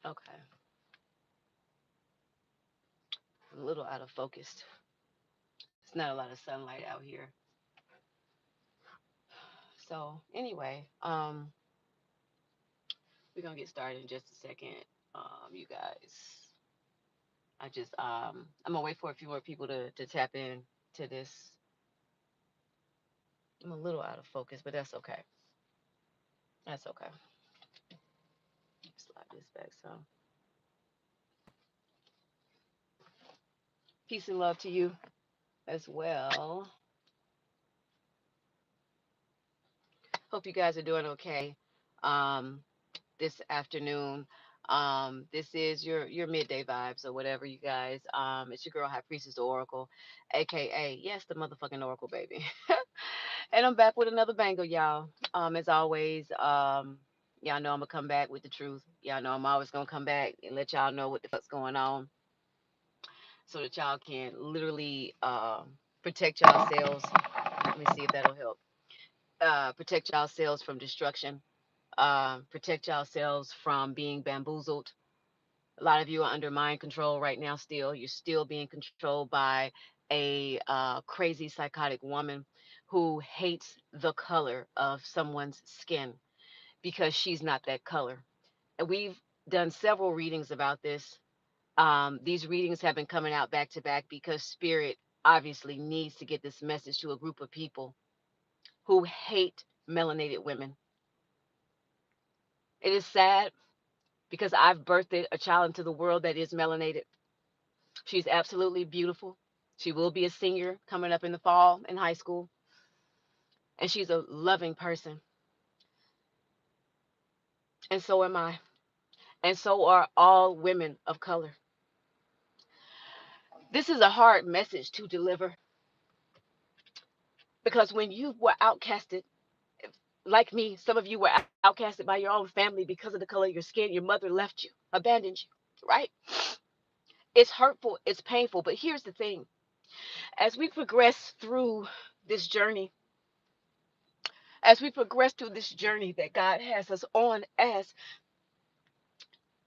Okay. I'm a little out of focus. It's not a lot of sunlight out here. So anyway, we're gonna get started in just a second. You guys, I'm gonna wait for a few more people to tap in to this. I'm a little out of focus, but that's okay. That's okay. Slide this back some. Peace and love to you as well. Hope you guys are doing okay. Um, this afternoon. This is your midday vibes or whatever, you guys. It's your girl High Priestess the Oracle, aka yes, the motherfucking Oracle, baby. And I'm back with another banger, y'all. As always, y'all know I'm gonna come back with the truth. Y'all know I'm always gonna come back and let y'all know what the fuck's going on, so that y'all can literally protect yourselves. Let me see if that'll help. Protect yourselves from destruction. Protect yourselves from being bamboozled. A lot of you are under mind control right now. Still, you're still being controlled by a crazy psychotic woman who hates the color of someone's skin because she's not that color. And we've done several readings about this. These readings have been coming out back to back because spirit obviously needs to get this message to a group of people who hate melanated women. It is sad because I've birthed a child into the world that is melanated. She's absolutely beautiful. She will be a senior coming up in the fall in high school. And she's a loving person. And so am I. And so are all women of color. This is a hard message to deliver because when you were outcasted, like me, some of you were outcasted by your own family because of the color of your skin. Your mother left you, abandoned you, right? It's hurtful, it's painful. But here's the thing, as we progress through this journey, that God has us on, as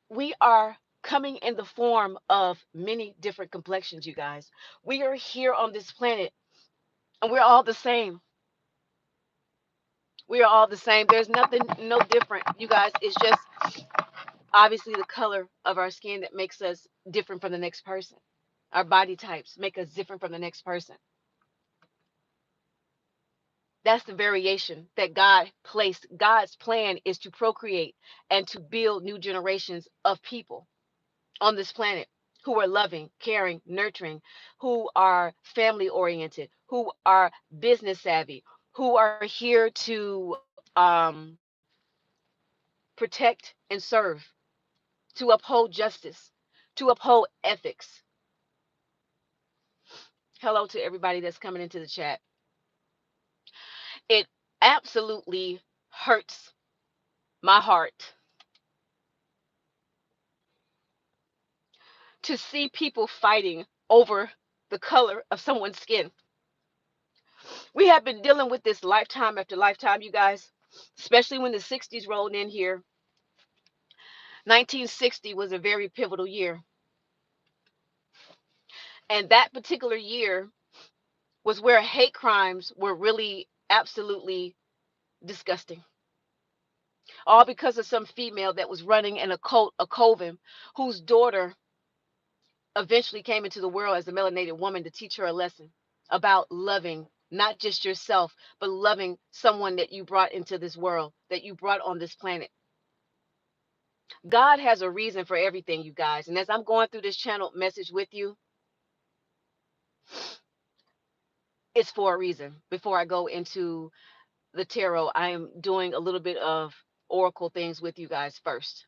we are coming in the form of many different complexions, you guys. We are here on this planet and we're all the same. We are all the same. There's nothing no different, you guys. It's just obviously the color of our skin that makes us different from the next person. Our body types make us different from the next person. That's the variation that God placed. God's plan is to procreate and to build new generations of people on this planet who are loving, caring, nurturing, who are family oriented, who are business savvy, who are here to protect and serve, to uphold justice, to uphold ethics. Hello to everybody that's coming into the chat. It absolutely hurts my heart to see people fighting over the color of someone's skin. We have been dealing with this lifetime after lifetime, you guys, especially when the 60s rolled in here. 1960 was a very pivotal year. And that particular year was where hate crimes were really absolutely disgusting. All because of some female that was running in a cult, a coven, whose daughter eventually came into the world as a melanated woman to teach her a lesson about loving not just yourself, but loving someone that you brought into this world, that you brought on this planet. God has a reason for everything, you guys. And as I'm going through this channel message with you, it's for a reason. Before I go into the tarot, I am doing a little bit of oracle things with you guys first.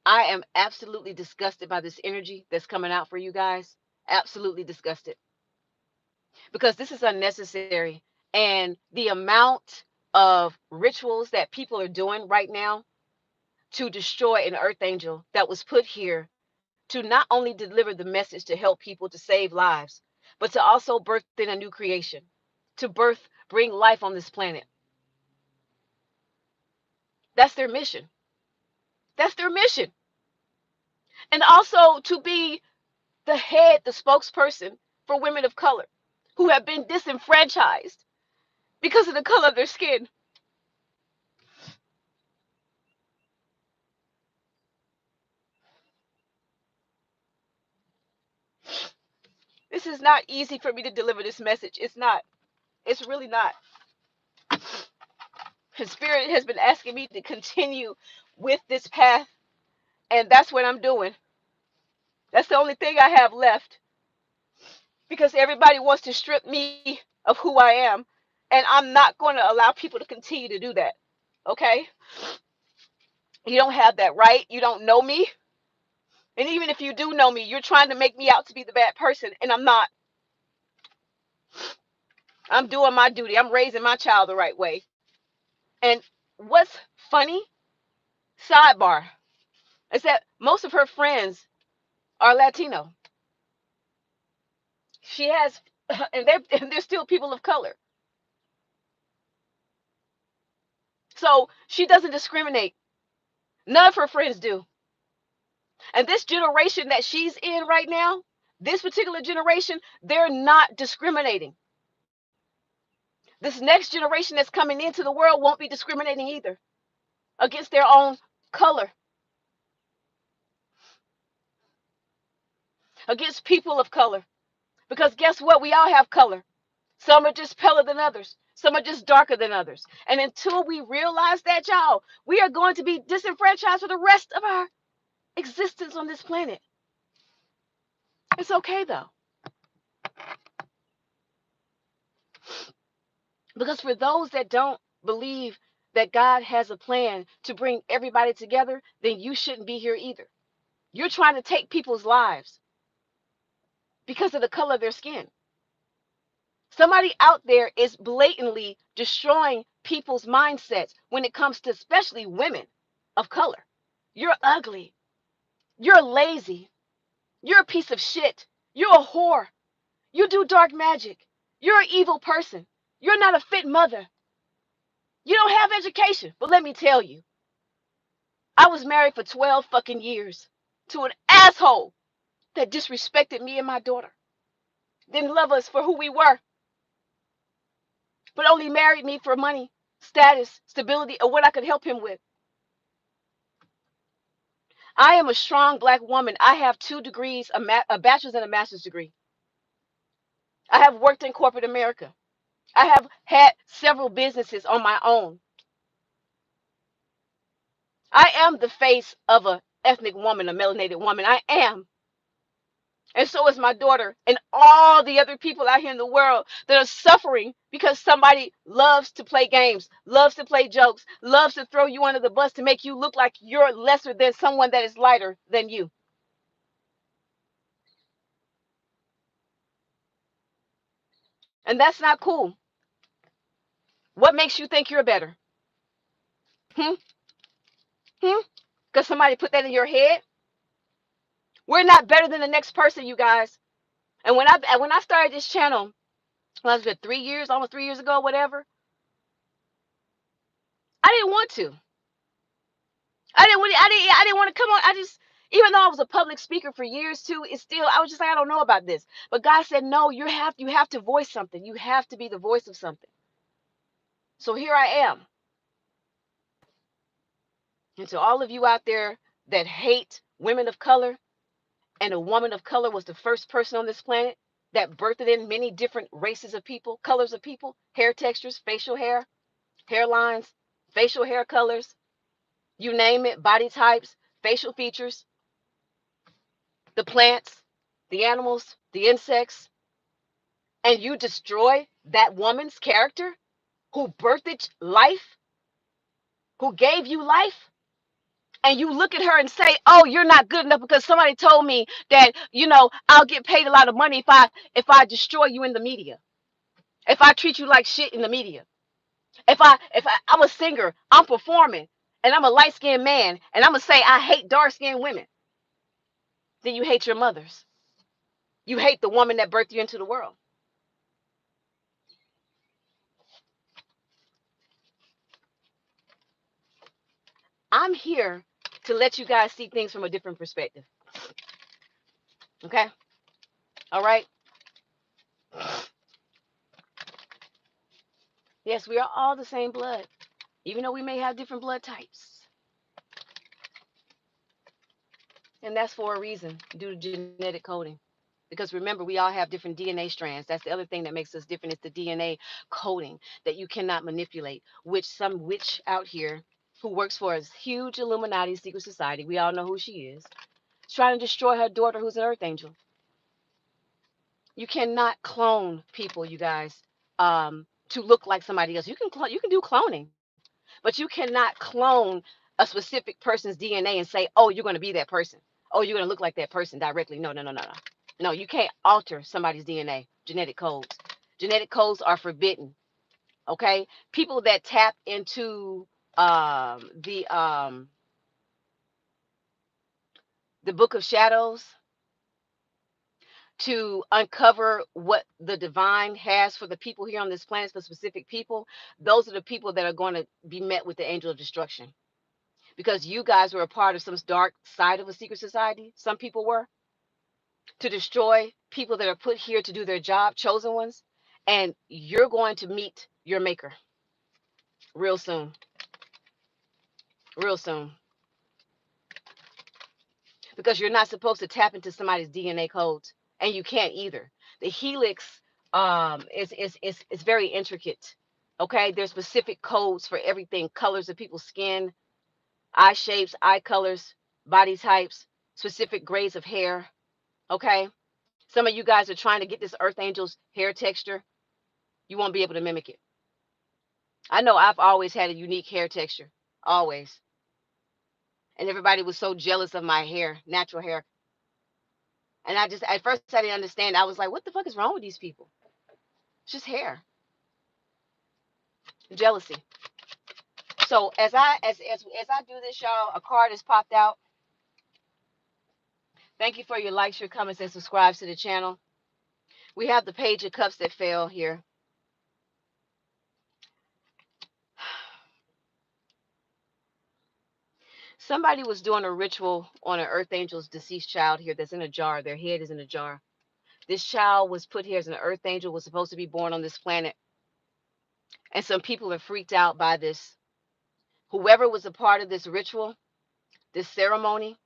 I am absolutely disgusted by this energy that's coming out for you guys. Absolutely disgusted. Because this is unnecessary. And the amount of rituals that people are doing right now to destroy an earth angel that was put here to not only deliver the message to help people to save lives, but to also birth in a new creation, to bring life on this planet. That's their mission. That's their mission. And also to be the head, the spokesperson for women of color who have been disenfranchised because of the color of their skin. This is not easy for me to deliver this message. It's not. It's really not. His spirit has been asking me to continue with this path, and that's what I'm doing. That's the only thing I have left because everybody wants to strip me of who I am, and I'm not going to allow people to continue to do that. Okay? You don't have that right. You don't know me. And even if you do know me, you're trying to make me out to be the bad person, and I'm not. I'm doing my duty. I'm raising my child the right way. And what's funny, sidebar, is that most of her friends are Latino. She has, and they're still people of color. So she doesn't discriminate. None of her friends do. And this generation that she's in right now, this particular generation, they're not discriminating. This next generation that's coming into the world won't be discriminating either against their own color, against people of color. Because guess what? We all have color. Some are just paler than others. Some are just darker than others. And until we realize that, y'all, we are going to be disenfranchised for the rest of our existence on this planet. It's okay though. Because for those that don't believe that God has a plan to bring everybody together, then you shouldn't be here either. You're trying to take people's lives because of the color of their skin. Somebody out there is blatantly destroying people's mindsets when it comes to especially women of color. You're ugly. You're lazy. You're a piece of shit. You're a whore. You do dark magic. You're an evil person. You're not a fit mother. You don't have education. But let me tell you, I was married for 12 fucking years to an asshole that disrespected me and my daughter. Didn't love us for who we were, but only married me for money, status, stability, or what I could help him with. I am a strong black woman. I have 2 degrees, a bachelor's and a master's degree. I have worked in corporate America. I have had several businesses on my own. I am the face of a ethnic woman, a melanated woman. I am. And so is my daughter and all the other people out here in the world that are suffering because somebody loves to play games, loves to play jokes, loves to throw you under the bus to make you look like you're lesser than someone that is lighter than you. And that's not cool. What makes you think you're better? Hmm? Hmm? Because somebody put that in your head? We're not better than the next person, you guys. And when I started this channel, well, it's been 3 years, almost 3 years ago, whatever, I didn't want to. I didn't want to come on. I just, even though I was a public speaker for years too, it's still, I was just like, I don't know about this. But God said, no, you have to voice something. You have to be the voice of something. So here I am. And to all of you out there that hate women of color, and a woman of color was the first person on this planet that birthed in many different races of people, colors of people, hair textures, facial hair, hairlines, facial hair colors, you name it, body types, facial features, the plants, the animals, the insects, and you destroy that woman's character who birthed life, who gave you life, and you look at her and say, "Oh, you're not good enough because somebody told me that, I'll get paid a lot of money if I destroy you in the media. If I treat you like shit in the media. I'm a singer, I'm performing, and I'm a light-skinned man, and I'm gonna say I hate dark-skinned women." Then you hate your mothers. You hate the woman that birthed you into the world. I'm here to let you guys see things from a different perspective. Okay? All right? Yes, we are all the same blood, even though we may have different blood types. And that's for a reason, due to genetic coding. Because remember, we all have different DNA strands. That's the other thing that makes us different. It's the DNA coding that you cannot manipulate, which some witch out here who works for a huge Illuminati secret society, we all know who she is, trying to destroy her daughter who's an earth angel. You cannot clone people, you guys, to look like somebody else. You can do cloning, but you cannot clone a specific person's DNA and say, "Oh, you're going to be that person. Oh, you're going to look like that person directly." No, no, no, no, no. No, you can't alter somebody's DNA, genetic codes. Genetic codes are forbidden. Okay, people that tap into um, the um, the Book of Shadows to uncover what the divine has for the people here on this planet, for specific people, those are the people that are going to be met with the angel of destruction. Because you guys were a part of some dark side of a secret society, some people were, to destroy people that are put here to do their job, chosen ones, and you're going to meet your maker real soon, real soon. Because you're not supposed to tap into somebody's DNA codes, and you can't either. The helix is very intricate. Okay, there's specific codes for everything: colors of people's skin, eye shapes, eye colors, body types, specific grades of hair. Okay, some of you guys are trying to get this earth angel's hair texture. You won't be able to mimic it. I know I've always had a unique hair texture, always, and everybody was so jealous of my hair, natural hair. And I just, at first, I didn't understand. I was like, what the fuck is wrong with these people? It's just hair, jealousy. So as I do this, y'all, a card is popped out. Thank you for your likes, your comments, and subscribes to the channel. We have the Page of Cups that fell here. Somebody was doing a ritual on an earth angel's deceased child here that's in a jar. Their head is in a jar. This child was put here as an earth angel, was supposed to be born on this planet. And some people are freaked out by this. Whoever was a part of this ritual, this ceremony,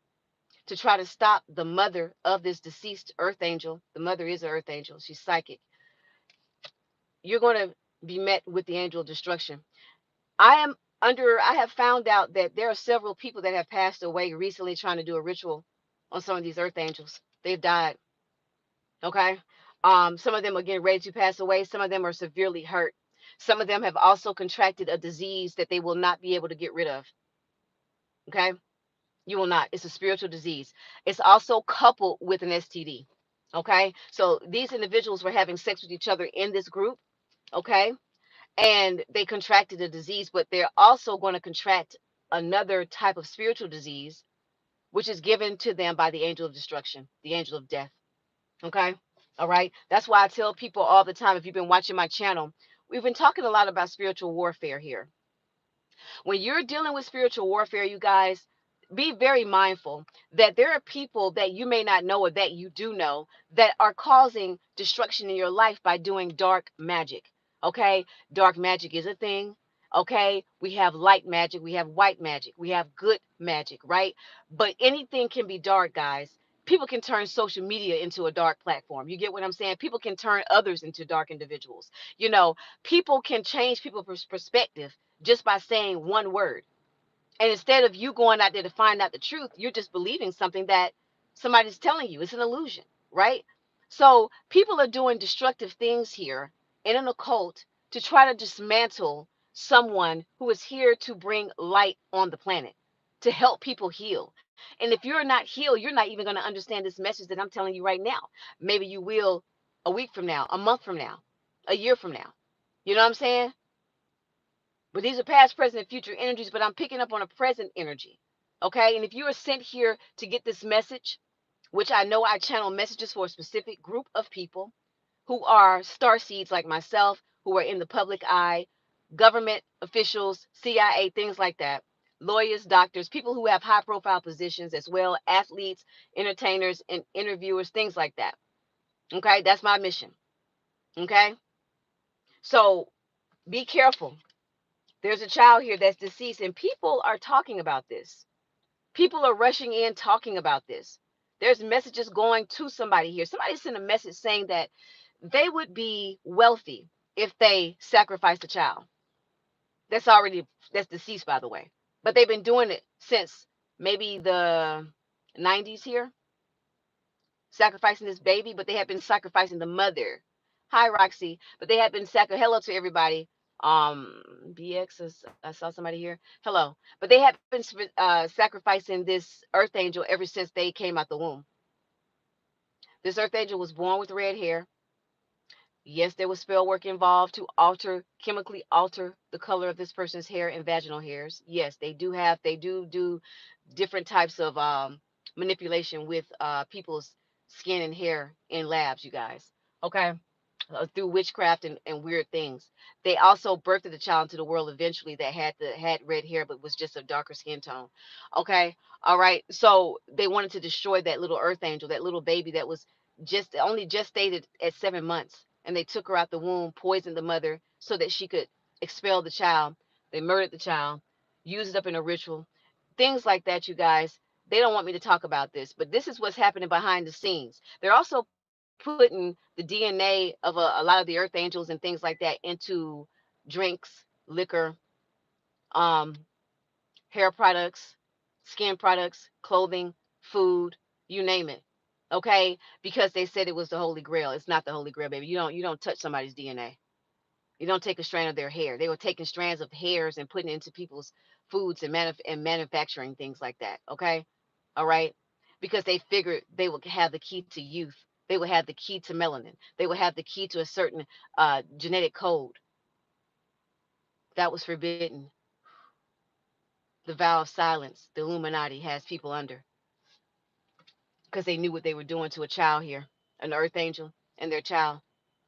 to try to stop the mother of this deceased earth angel. The mother is an earth angel. She's psychic. You're going to be met with the angel of destruction. I have found out that there are several people that have passed away recently trying to do a ritual on some of these earth angels. They've died. Okay. Some of them are getting ready to pass away. Some of them are severely hurt. Some of them have also contracted a disease that they will not be able to get rid of. Okay. You will not. It's a spiritual disease. It's also coupled with an STD. Okay. So these individuals were having sex with each other in this group. Okay. And they contracted a disease, but they're also going to contract another type of spiritual disease, which is given to them by the angel of destruction, the angel of death. Okay. All right. That's why I tell people all the time, if you've been watching my channel, we've been talking a lot about spiritual warfare here. When you're dealing with spiritual warfare, you guys, be very mindful that there are people that you may not know or that you do know that are causing destruction in your life by doing dark magic. Okay? Dark magic is a thing. Okay? We have light magic, we have white magic, we have good magic, right? But anything can be dark, guys. People can turn social media into a dark platform. You get what I'm saying? People can turn others into dark individuals. You know, people can change people's perspective just by saying one word. And instead of you going out there to find out the truth, you're just believing something that somebody's telling you. It's an illusion, right? So people are doing destructive things here in an occult to try to dismantle someone who is here to bring light on the planet, to help people heal. And if you're not healed, you're not even going to understand this message that I'm telling you right now. Maybe you will a week from now, a month from now, a year from now. You know what I'm saying? But these are past, present, and future energies, but I'm picking up on a present energy. Okay. And if you are sent here to get this message, which I know I channel messages for a specific group of people who are star seeds like myself, who are in the public eye, government officials, CIA, things like that. lawyers, doctors, people who have high profile positions as well, athletes, entertainers, and interviewers, things like that. Okay, that's my mission. Okay, so be careful. There's a child here that's deceased, and people are talking about this. People are rushing in talking about this. There's messages going to somebody here. Somebody sent a message saying that they would be wealthy if they sacrificed a child. That's already that's deceased, by the way. But they've been doing it since maybe the 90s here, sacrificing this baby, but they have been sacrificing the mother. Hi, Roxy. But they have been hello to everybody. BX, I saw somebody here. Hello. But they have been sacrificing this earth angel ever since they came out the womb. This earth angel was born with red hair. Yes, there was spell work involved to chemically alter the color of this person's hair and vaginal hairs. Yes, they do different types of manipulation with people's skin and hair in labs, you guys. Okay, through witchcraft and weird things. They also birthed a child into the world eventually that had red hair but was just a darker skin tone. Okay, all right. So they wanted to destroy that little earth angel, that little baby that was just stated at 7 months, and they took her out the womb, poisoned the mother so that she could expel the child. They murdered the child, used it up in a ritual, things like that, you guys. They don't want me to talk about this, but this is what's happening behind the scenes. They're also putting the DNA of a lot of the earth angels and things like that into drinks, liquor, um, hair products, skin products, clothing, food, you name it. Okay? Because they said it was the Holy Grail. It's not the Holy Grail, baby. You don't touch somebody's DNA. You don't take a strand of their hair. They were taking strands of hairs and putting it into people's foods and manufacturing things like that. Okay? All right? Because they figured they would have the key to youth. They would have the key to melanin. They would have the key to a certain genetic code that was forbidden. The vow of silence, the Illuminati has people under because they knew what they were doing to a child here, an earth angel and their child,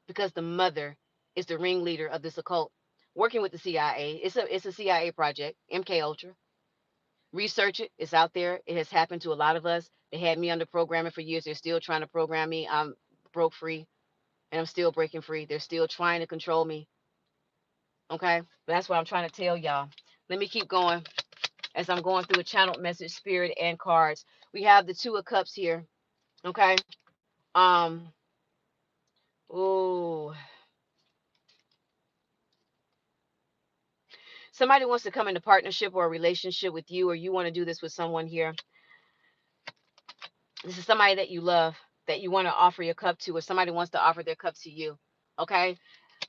because the mother is the ringleader of this occult, working with the CIA. It's a CIA project, MK Ultra. Research it. It's out there. It has happened to a lot of us. They had me under programming for years. They're still trying to program me. I'm broke free and I'm still breaking free. They're still trying to control me. Okay? But that's what I'm trying to tell y'all. Let me keep going as I'm going through a channeled message, spirit, and cards. We have the Two of Cups here. Okay? Um, ooh. Somebody wants to come into partnership or a relationship with you, or you want to do this with someone here. This is somebody that you love, that you want to offer your cup to, or somebody wants to offer their cup to you. Okay?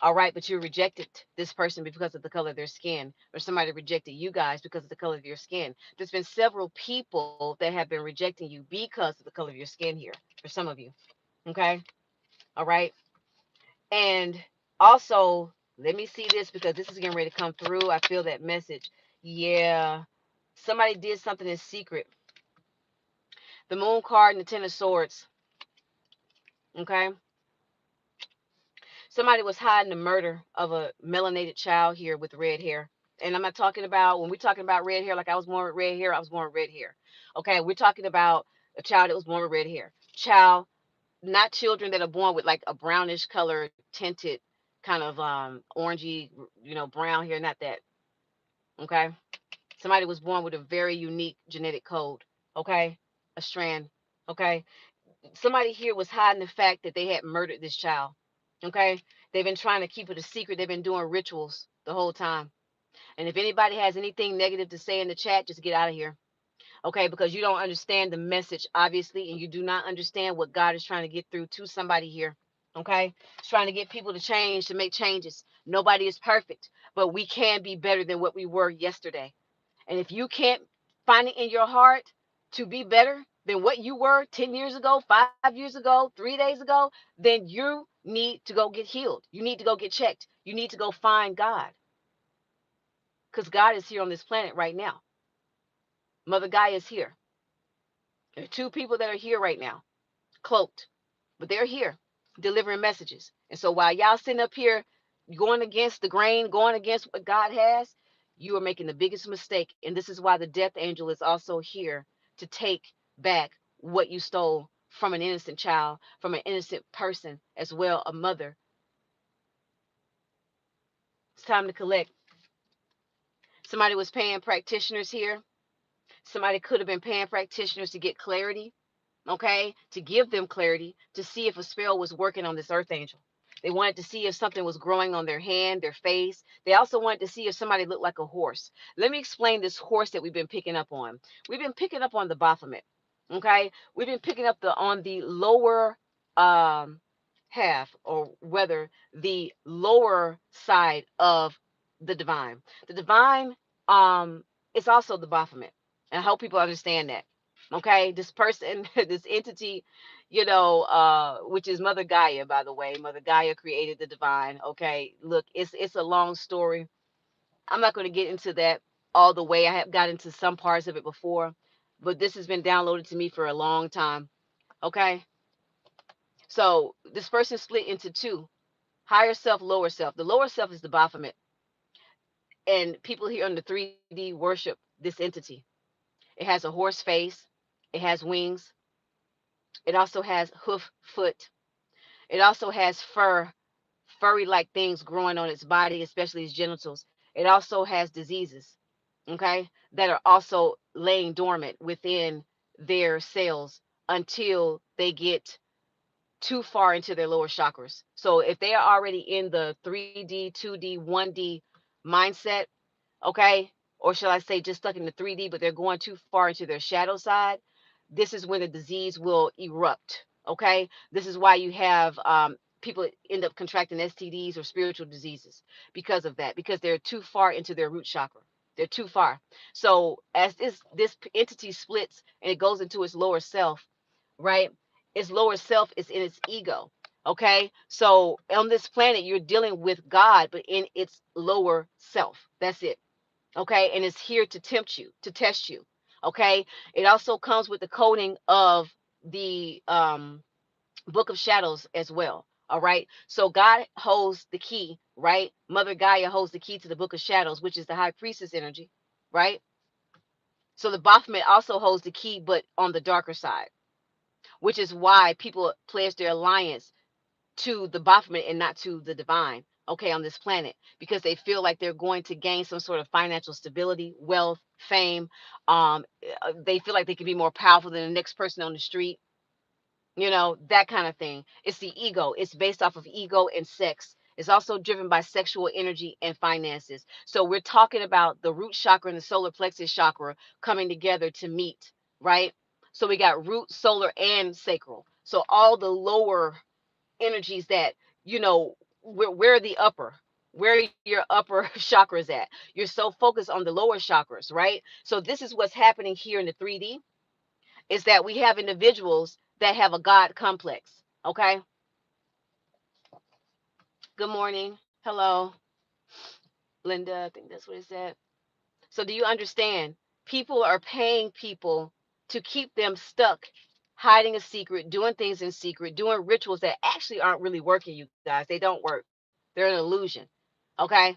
All right, but you rejected this person because of the color of their skin, or somebody rejected you guys because of the color of your skin. There's been several people that have been rejecting you because of the color of your skin here, for some of you. Okay? All right? And also, let me see this because this is getting ready to come through. I feel that message. Yeah. Somebody did something in secret. The moon card and the ten of swords. Okay. Somebody was hiding the murder of a melanated child here with red hair. And I'm not talking about, when we're talking about red hair, like I was born with red hair, I was born with red hair. Okay. We're talking about a child that was born with red hair. Child, not children that are born with like a brownish color tinted kind of orangey, brown hair, not that. Okay. Somebody was born with a very unique genetic code. Okay. A strand. Okay. Somebody here was hiding the fact that they had murdered this child. Okay. They've been trying to keep it a secret. They've been doing rituals the whole time. And if anybody has anything negative to say in the chat, just get out of here. Okay, because you don't understand the message, obviously, and you do not understand what God is trying to get through to somebody here. Okay, it's trying to get people to change, to make changes. Nobody is perfect, but we can be better than what we were yesterday. And if you can't find it in your heart to be better than what you were 10 years ago, 5 years ago, 3 days ago, then you need to go get healed. You need to go get checked. You need to go find God, because God is here on this planet right now. Mother Gaia is here. There are two people that are here right now, cloaked, but they're here delivering messages. And so while y'all sitting up here going against the grain, going against what God has, You are making the biggest mistake. And this is why the death angel is also here to take back what you stole from an innocent child, from an innocent person as well, a mother. It's time to collect. Somebody was paying practitioners here. Somebody could have been paying practitioners to get clarity, okay, to give them clarity, to see if a spell was working on this earth angel. They wanted to see if something was growing on their hand, their face. They also wanted to see if somebody looked like a horse. Let me explain this horse that we've been picking up on. We've been picking up on the Baphomet, okay? We've been picking up the on the lower um, half, or whether the lower side of the divine. The divine is also the Baphomet. And I hope people understand that. Okay, this person, this entity, which is Mother Gaia, by the way. Mother Gaia created the divine. Okay, look, it's a long story. I'm not going to get into that all the way. I have got into some parts of it before, but this has been downloaded to me for a long time. Okay, so this person split into two: higher self, lower self. The lower self is the Baphomet, and people here on the 3D worship this entity. It has a horse face. It has wings. It also has hoof foot. It also has furry like things growing on its body, especially its genitals. It also has diseases, okay, that are also laying dormant within their cells until they get too far into their lower chakras. So if they are already in the 3D, 2D, 1D mindset, okay, or shall I say just stuck in the 3D, but they're going too far into their shadow side, this is when the disease will erupt. Okay, this is why you have people end up contracting STDs or spiritual diseases because of that, because they're too far into their root chakra. They're too far. So as this entity splits and it goes into its lower self, right? Its lower self is in its ego. Okay, so on this planet you're dealing with God, but in its lower self. That's it. Okay, and it's here to tempt you, to test you. Okay, it also comes with the coding of the book of shadows as well. All right, so God holds the key, right? Mother Gaia holds the key to the book of shadows, which is the high priestess energy, right? So the Baphomet also holds the key, but on the darker side, which is why people pledge their alliance to the Baphomet and not to the divine, okay, on this planet, because they feel like they're going to gain some sort of financial stability, wealth, fame. They feel like they can be more powerful than the next person on the street, that kind of thing. It's the ego. It's based off of ego and sex. It's also driven by sexual energy and finances. So we're talking about the root chakra and the solar plexus chakra coming together to meet, right? So we got root, solar, and sacral. So all the lower energies that, where the upper, where your upper chakras at. You're so focused on the lower chakras, right? So this is what's happening here in the 3D, is that we have individuals that have a God complex. Okay. Good morning. Hello, Linda. I think that's what it said. So do you understand? People are paying people to keep them stuck, hiding a secret, doing things in secret, doing rituals that actually aren't really working, you guys. They don't work. They're an illusion. Okay.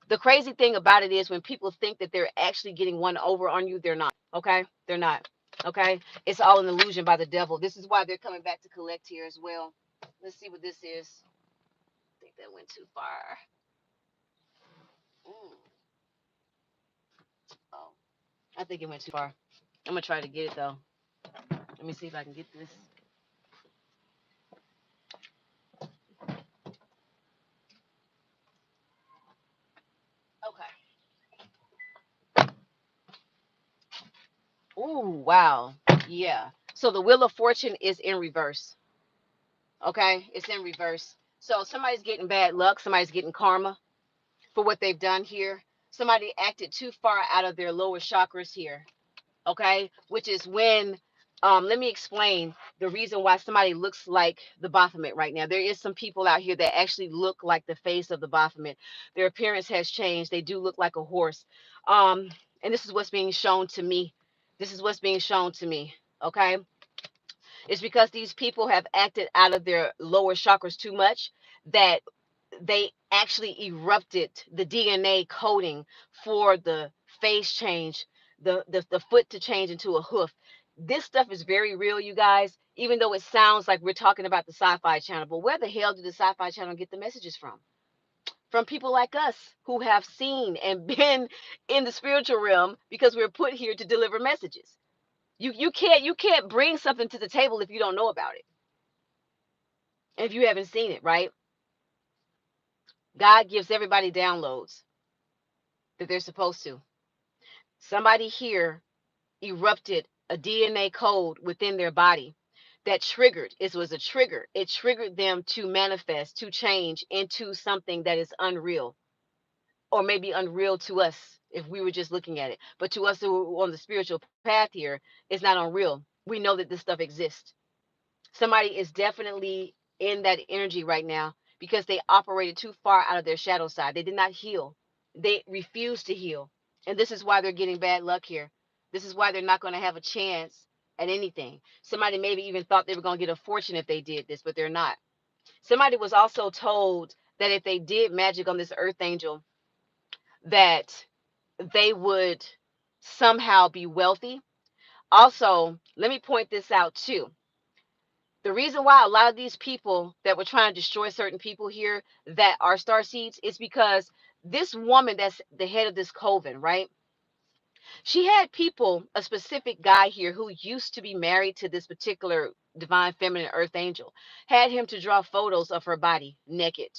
The crazy thing about it is when people think that they're actually getting one over on you, they're not. Okay. They're not. Okay. It's all an illusion by the devil. This is why they're coming back to collect here as well. Let's see what this is. I think that went too far. Mm. Oh, I think it went too far. I'm gonna try to get it though. Let me see if I can get this. Okay. Ooh, wow. Yeah. So the Wheel of Fortune is in reverse. Okay, it's in reverse. So somebody's getting bad luck. Somebody's getting karma for what they've done here. Somebody acted too far out of their lower chakras here. Okay, which is when, let me explain the reason why somebody looks like the Baphomet right now. There is some people out here that actually look like the face of the Baphomet. Their appearance has changed. They do look like a horse. Um, and this is what's being shown to me. This is what's being shown to me. Okay, it's because these people have acted out of their lower chakras too much, that they actually erupted the DNA coding for the face change, the foot to change into a hoof. This stuff is very real, you guys, even though it sounds like we're talking about the Sci-Fi Channel. But where the hell did the Sci-Fi Channel get the messages from? From people like us who have seen and been in the spiritual realm, because we're put here to deliver messages. You can't bring something to the table if you don't know about it, if you haven't seen it, right? God gives everybody downloads that they're supposed to. Somebody here erupted a DNA code within their body that triggered, it was a trigger. It triggered them to manifest, to change into something that is unreal, or maybe unreal to us if we were just looking at it. But to us who are on the spiritual path here, it's not unreal. We know that this stuff exists. Somebody is definitely in that energy right now because they operated too far out of their shadow side. They did not heal. They refused to heal. And this is why they're getting bad luck here. This is why they're not going to have a chance at anything. Somebody maybe even thought they were going to get a fortune if they did this, but they're not. Somebody was also told that if they did magic on this earth angel, that they would somehow be wealthy. Also, let me point this out too. The reason why a lot of these people that were trying to destroy certain people here that are star seeds is because this woman that's the head of this coven, right? She had people, a specific guy here who used to be married to this particular divine feminine earth angel, had him to draw photos of her body naked,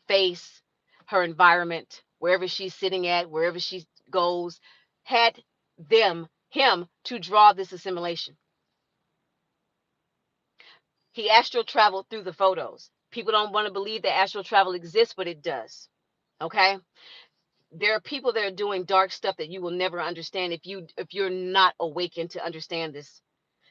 face, her environment, wherever she's sitting at, wherever she goes, had him to draw this assimilation. He astral traveled through the photos. People don't want to believe that astral travel exists, but it does. Okay? There are people that are doing dark stuff that you will never understand if you're not awakened to understand this.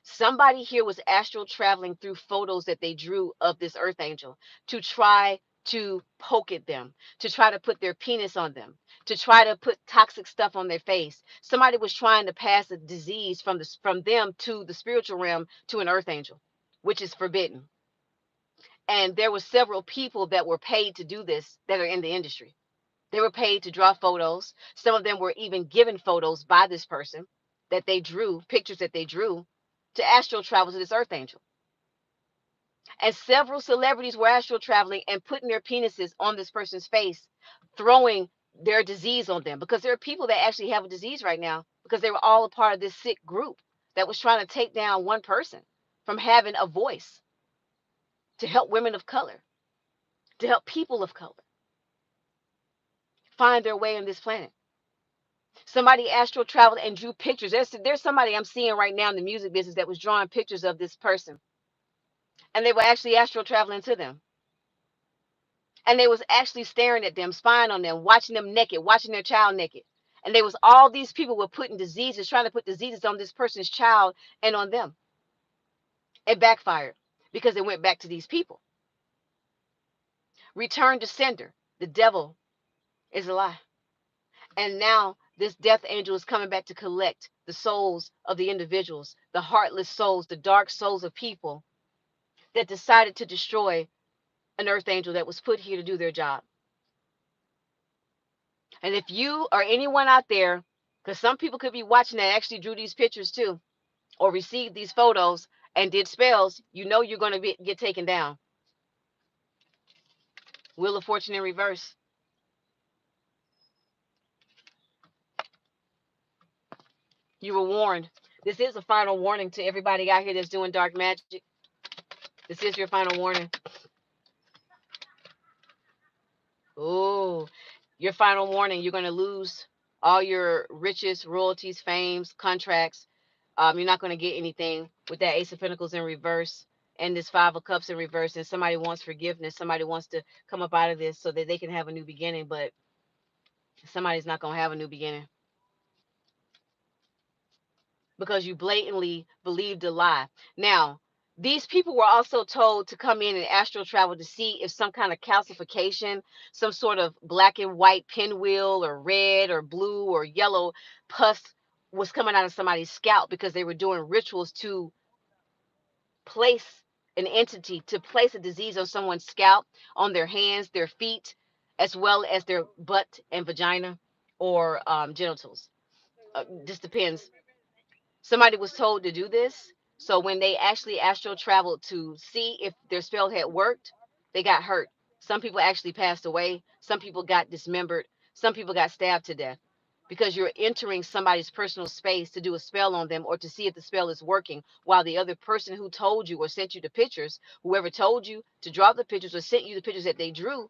Somebody here was astral traveling through photos that they drew of this earth angel to try to poke at them, to try to put their penis on them, to try to put toxic stuff on their face. Somebody was trying to pass a disease from them to the spiritual realm to an earth angel, which is forbidden. And there were several people that were paid to do this that are in the industry. They were paid to draw photos. Some of them were even given photos by this person that they drew, pictures that they drew, to astral travel to this earth angel. And several celebrities were astral traveling and putting their penises on this person's face, throwing their disease on them, because there are people that actually have a disease right now because they were all a part of this sick group that was trying to take down one person from having a voice to help women of color, to help people of color find their way on this planet. Somebody astral traveled and drew pictures. There's somebody I'm seeing right now in the music business that was drawing pictures of this person, and they were actually astral traveling to them, and they was actually staring at them, spying on them, watching them naked, watching their child naked. And there was all these people were putting diseases, trying to put diseases on this person's child and on them. It backfired because it went back to these people. Return to sender. The devil is a lie. And now this death angel is coming back to collect the souls of the individuals, the heartless souls, the dark souls of people that decided to destroy an earth angel that was put here to do their job. And if you or anyone out there, because some people could be watching that actually drew these pictures too, or received these photos and did spells, you know you're going to get taken down. Wheel of Fortune in reverse. You were warned. This is a final warning to everybody out here that's doing dark magic. This is your final warning. Oh, your final warning. You're going to lose all your riches, royalties, fames, contracts. You're not going to get anything with that Ace of Pentacles in reverse and this Five of Cups in reverse. And somebody wants forgiveness. Somebody wants to come up out of this so that they can have a new beginning. But somebody's not going to have a new beginning because you blatantly believed a lie. Now, these people were also told to come in and astral travel to see if some kind of calcification, some sort of black and white pinwheel or red or blue or yellow pus was coming out of somebody's scalp because they were doing rituals to place an entity to place a disease on someone's scalp, on their hands, their feet, as well as their butt and vagina or genitals. Just depends. Somebody was told to do this. So when they actually astral traveled to see if their spell had worked, they got hurt. Some people actually passed away. Some people got dismembered. Some people got stabbed to death because you're entering somebody's personal space to do a spell on them or to see if the spell is working, while the other person who told you or sent you the pictures, whoever told you to draw the pictures or sent you the pictures that they drew,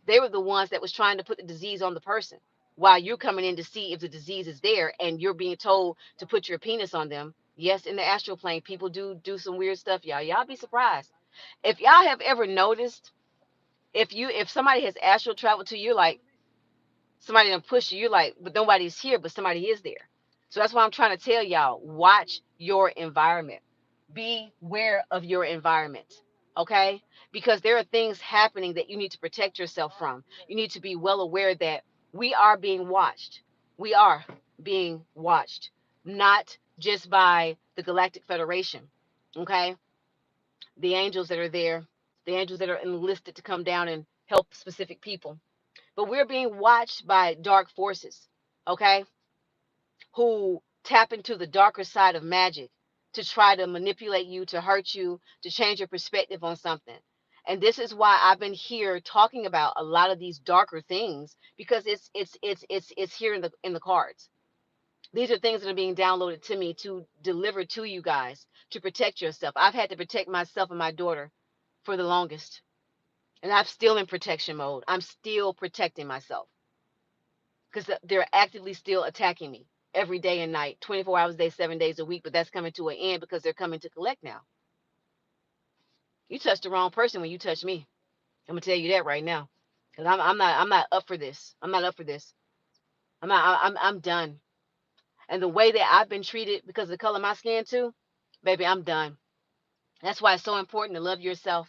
they were the ones that was trying to put the disease on the person, while you're coming in to see if the disease is there and you're being told to put your penis on them. Yes, in the astral plane, people do some weird stuff, y'all. Y'all be surprised. If y'all have ever noticed, if somebody has astral traveled to you, like somebody done push you, you're like, but nobody's here, but somebody is there. So that's why I'm trying to tell y'all, watch your environment. Be aware of your environment. Okay? Because there are things happening that you need to protect yourself from. You need to be well aware that we are being watched. We are being watched, not just by the Galactic Federation. Okay? The angels that are there, the angels that are enlisted to come down and help specific people, but we're being watched by dark forces, okay, who tap into the darker side of magic to try to manipulate you, to hurt you, to change your perspective on something. And this is why I've been here talking about a lot of these darker things, because it's here in the cards. These are things that are being downloaded to me to deliver to you guys to protect yourself. I've had to protect myself and my daughter for the longest, and I'm still in protection mode. I'm still protecting myself because they're actively still attacking me every day and night, 24 hours a day, 7 days a week. But that's coming to an end because they're coming to collect now. You touched the wrong person when you touch me. I'm gonna tell you that right now, because I'm not up for this. I'm not up for this. I'm done. And the way that I've been treated because of the color of my skin too, baby, I'm done. That's why it's so important to love yourself.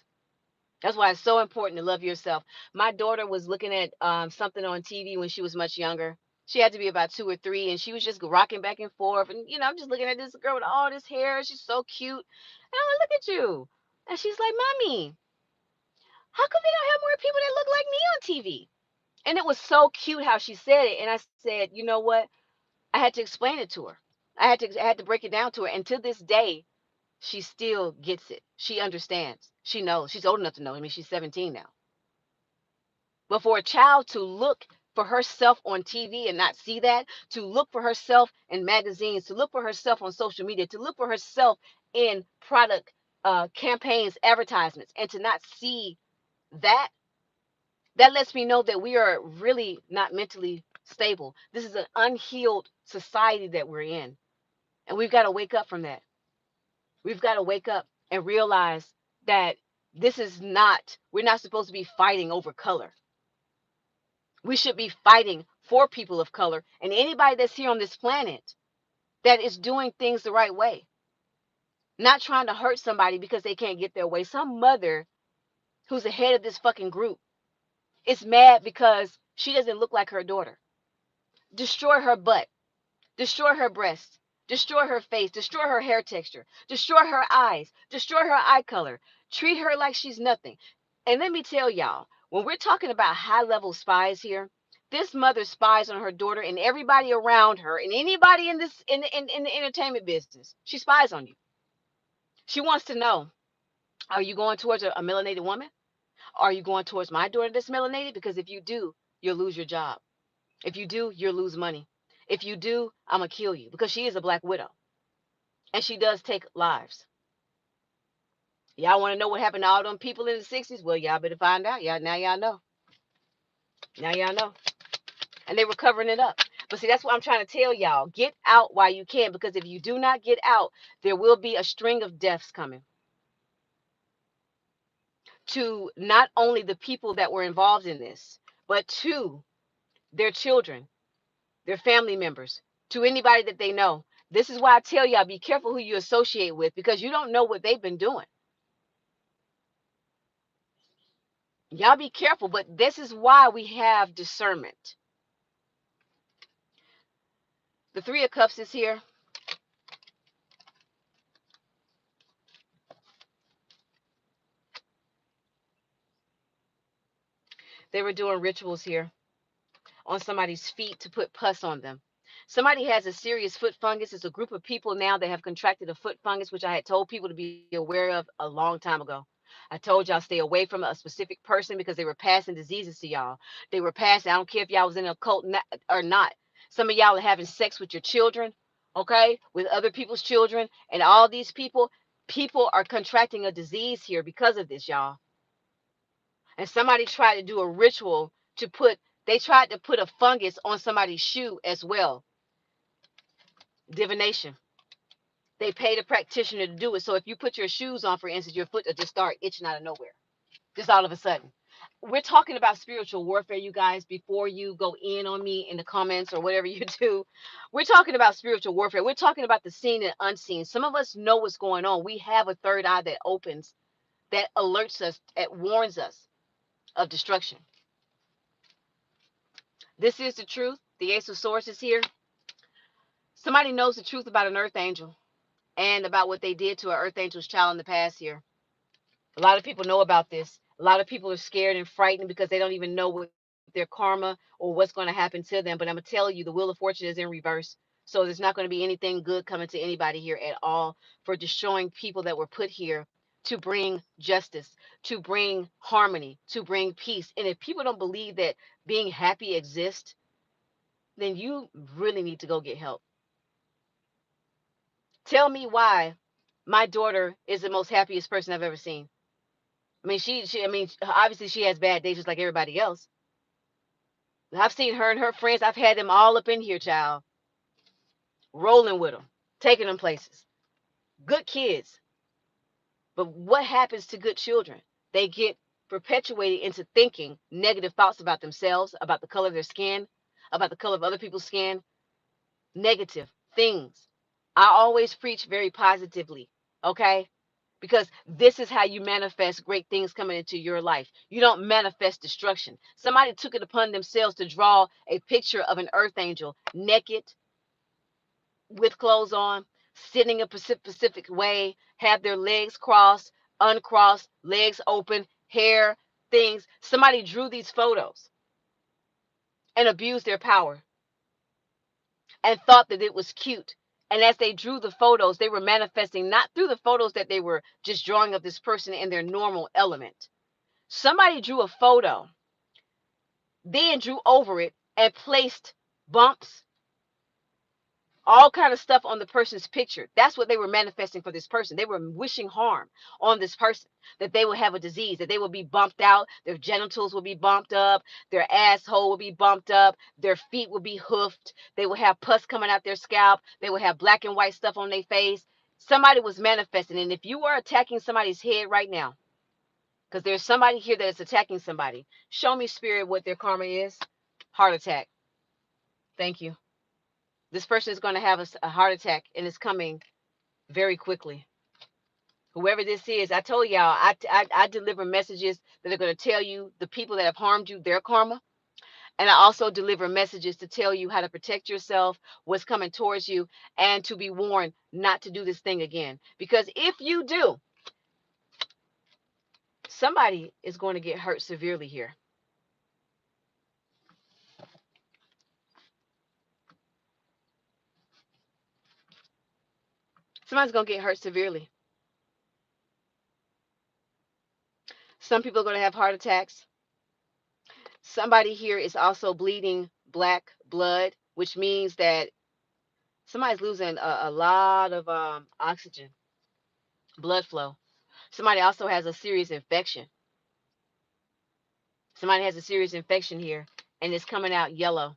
That's why it's so important to love yourself. My daughter was looking at something on TV when she was much younger. She had to be about 2 or 3, and she was just rocking back and forth. And, I'm just looking at this girl with all this hair. She's so cute. And I'm like, look at you. And she's like, Mommy, how come they don't have more people that look like me on TV? And it was so cute how she said it. And I said, you know what? I had to explain it to her. I had to break it down to her. And to this day, she still gets it. She understands. She knows. She's old enough to know. I mean, she's 17 now. But for a child to look for herself on TV and not see that, to look for herself in magazines, to look for herself on social media, to look for herself in product campaigns, advertisements, and to not see that, that lets me know that we are really not mentally stable. This is an unhealed society that we're in. And we've got to wake up from that. We've got to wake up and realize that this is not, we're not supposed to be fighting over color. We should be fighting for people of color and anybody that's here on this planet that is doing things the right way, not trying to hurt somebody because they can't get their way. Some mother who's the head of this fucking group is mad because she doesn't look like her daughter. Destroy her butt, destroy her breast, destroy her face, destroy her hair texture, destroy her eyes, destroy her eye color, treat her like she's nothing. And let me tell y'all, when we're talking about high level spies here, this mother spies on her daughter and everybody around her and anybody in this in the entertainment business. She spies on you. She wants to know, are you going towards a melanated woman? Are you going towards my daughter that's melanated? Because if you do, you'll lose your job. If you do, you'll lose money. If you do, I'm going to kill you, because she is a black widow and she does take lives. Y'all want to know what happened to all them people in the 60s? Well, y'all better find out. Now y'all know. Now y'all know. And they were covering it up. But see, that's what I'm trying to tell y'all. Get out while you can, because if you do not get out, there will be a string of deaths coming to not only the people that were involved in this, but to their children, their family members, to anybody that they know. This is why I tell y'all, be careful who you associate with, because you don't know what they've been doing. Y'all be careful, but this is why we have discernment. The Three of Cups is here. They were doing rituals here on somebody's feet to put pus on them. Somebody has a serious foot fungus. It's a group of people now that have contracted a foot fungus, which I had told people to be aware of a long time ago. I told y'all stay away from a specific person because they were passing diseases to y'all. They were passing. I don't care if y'all was in a cult or not. Some of y'all are having sex with your children, okay, with other people's children, and all these people are contracting a disease here because of this, y'all. And somebody tried to do a ritual to put they tried to put a fungus on somebody's shoe as well. Divination. They paid a practitioner to do it. So if you put your shoes on, for instance, your foot will just start itching out of nowhere. Just all of a sudden. We're talking about spiritual warfare, you guys, before you go in on me in the comments or whatever you do. We're talking about spiritual warfare. We're talking about the seen and unseen. Some of us know what's going on. We have a third eye that opens, that alerts us, that warns us of destruction. This is the truth. The Ace of Swords is here. Somebody knows the truth about an earth angel and about what they did to an earth angel's child in the past here. A lot of people know about this. A lot of people are scared and frightened because they don't even know what their karma or what's going to happen to them. But I'm going to tell you, the wheel of fortune is in reverse. So there's not going to be anything good coming to anybody here at all for destroying people that were put here to bring justice, to bring harmony, to bring peace. And if people don't believe that being happy exists, then you really need to go get help. Tell me why my daughter is the most happiest person I've ever seen. I mean, I mean, obviously she has bad days just like everybody else. I've seen her and her friends. I've had them all up in here, child, rolling with them, taking them places. Good kids. But what happens to good children? They get perpetuated into thinking negative thoughts about themselves, about the color of their skin, about the color of other people's skin, negative things. I always preach very positively, okay? Because this is how you manifest great things coming into your life. You don't manifest destruction. Somebody took it upon themselves to draw a picture of an earth angel naked with clothes on, sitting a specific way, have their legs crossed, uncrossed, legs open, hair, things. Somebody drew these photos and abused their power and thought that it was cute. And as they drew the photos, they were manifesting not through the photos that they were just drawing of this person in their normal element. Somebody drew a photo, then drew over it and placed bumps, all kind of stuff on the person's picture. That's what they were manifesting for this person. They were wishing harm on this person, that they would have a disease, that they would be bumped out, their genitals would be bumped up, their asshole would be bumped up, their feet would be hoofed, they would have pus coming out their scalp, they would have black and white stuff on their face. Somebody was manifesting. And if you are attacking somebody's head right now, because there's somebody here that is attacking somebody, show me, spirit, what their karma is. Heart attack. Thank you. This person is going to have a heart attack, and it's coming very quickly. Whoever this is, I told y'all, I deliver messages that are going to tell you the people that have harmed you, their karma. And I also deliver messages to tell you how to protect yourself, what's coming towards you, and to be warned not to do this thing again. Because if you do, somebody is going to get hurt severely here. Somebody's going to get hurt severely. Some people are going to have heart attacks. Somebody here is also bleeding black blood, which means that somebody's losing a lot of oxygen, blood flow. Somebody also has a serious infection. Somebody has a serious infection here, and it's coming out yellow.